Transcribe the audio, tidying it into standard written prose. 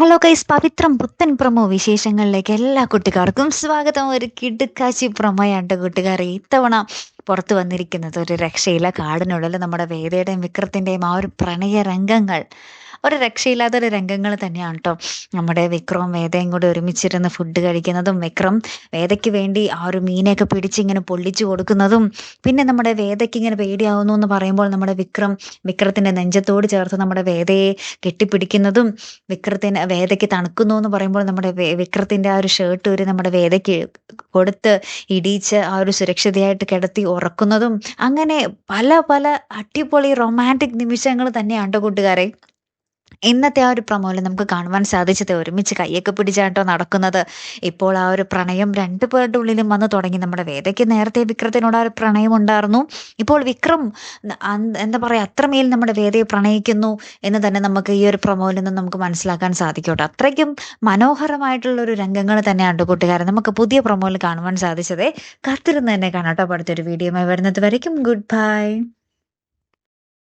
Hello guys, പവിത്രം പുത്തൻ promo വിശേഷങ്ങളിലേക്ക് എല്ലാ കുട്ടികാർക്കും സ്വാഗതം. ഒരു കിടുക്കാച്ചി പ്രൊമോയാണ്ട് കൂട്ടുകാരെ ഇത്തവണ പുറത്തു വന്നിരിക്കുന്നത്. ഒരു രക്ഷയില്ല, കാടിനുള്ളിൽ നമ്മുടെ വേദയുടെയും വിക്രത്തിൻ്റെയും ആ ഒരു പ്രണയ രംഗങ്ങൾ ഒരു രക്ഷയില്ലാത്തൊരു രംഗങ്ങൾ തന്നെയാണ് കേട്ടോ. നമ്മുടെ വിക്രവും വേദയും കൂടി ഒരുമിച്ചിരുന്ന് ഫുഡ് കഴിക്കുന്നതും, വിക്രം വേദയ്ക്ക് വേണ്ടി ആ ഒരു മീനെയൊക്കെ പിടിച്ചിങ്ങനെ പൊള്ളിച്ചു കൊടുക്കുന്നതും, പിന്നെ നമ്മുടെ വേദയ്ക്ക് ഇങ്ങനെ പേടിയാവുന്നു എന്ന് പറയുമ്പോൾ നമ്മുടെ വിക്രത്തിൻ്റെ നെഞ്ചത്തോട് ചേർത്ത് നമ്മുടെ വേദയെ കെട്ടിപ്പിടിക്കുന്നതും, വേദയ്ക്ക് തണുക്കുന്നു എന്ന് പറയുമ്പോൾ നമ്മുടെ വിക്രത്തിന്റെ ആ ഒരു ഷർട്ട് ഒരു നമ്മുടെ വേദയ്ക്ക് കൊടുത്ത് ഇടിച്ച് ആ ഒരു സുരക്ഷിതയായിട്ട് കിടത്തി ഉറക്കുന്നതും, അങ്ങനെ പല പല അടിപൊളി റൊമാൻറ്റിക് നിമിഷങ്ങൾ തന്നെയാണ് ട്ടോ കൂട്ടുകാരെ ഇന്നത്തെ ആ ഒരു പ്രൊമോയിൽ നമുക്ക് കാണുവാൻ സാധിച്ചത്. ഒരുമിച്ച് കൈയൊക്കെ പിടിച്ചാട്ടോ നടക്കുന്നത്. ഇപ്പോൾ ആ ഒരു പ്രണയം രണ്ടു പേരുടെ ഉള്ളിലും വന്ന് തുടങ്ങി. നമ്മുടെ വേദയ്ക്ക് നേരത്തെ വിക്രത്തിനോട് ആ ഒരു പ്രണയം ഉണ്ടായിരുന്നു. ഇപ്പോൾ വിക്രം എന്താ പറയാ, അത്രമേൽ നമ്മുടെ വേദയെ പ്രണയിക്കുന്നു എന്ന് തന്നെ നമുക്ക് ഈ ഒരു പ്രൊമോയിൽ നിന്ന് നമുക്ക് മനസ്സിലാക്കാൻ സാധിക്കും കേട്ടോ. അത്രയ്ക്കും മനോഹരമായിട്ടുള്ള ഒരു രംഗങ്ങൾ തന്നെയാണ് കൂട്ടുകാരെ നമുക്ക് പുതിയ പ്രൊമോയിൽ കാണുവാൻ സാധിച്ചത്. കാത്തിരുന്ന് തന്നെ കാണാട്ടോ. അടുത്തൊരു വീഡിയോയുമായി വരുന്നത് വരയ്ക്കും ഗുഡ് ബൈ.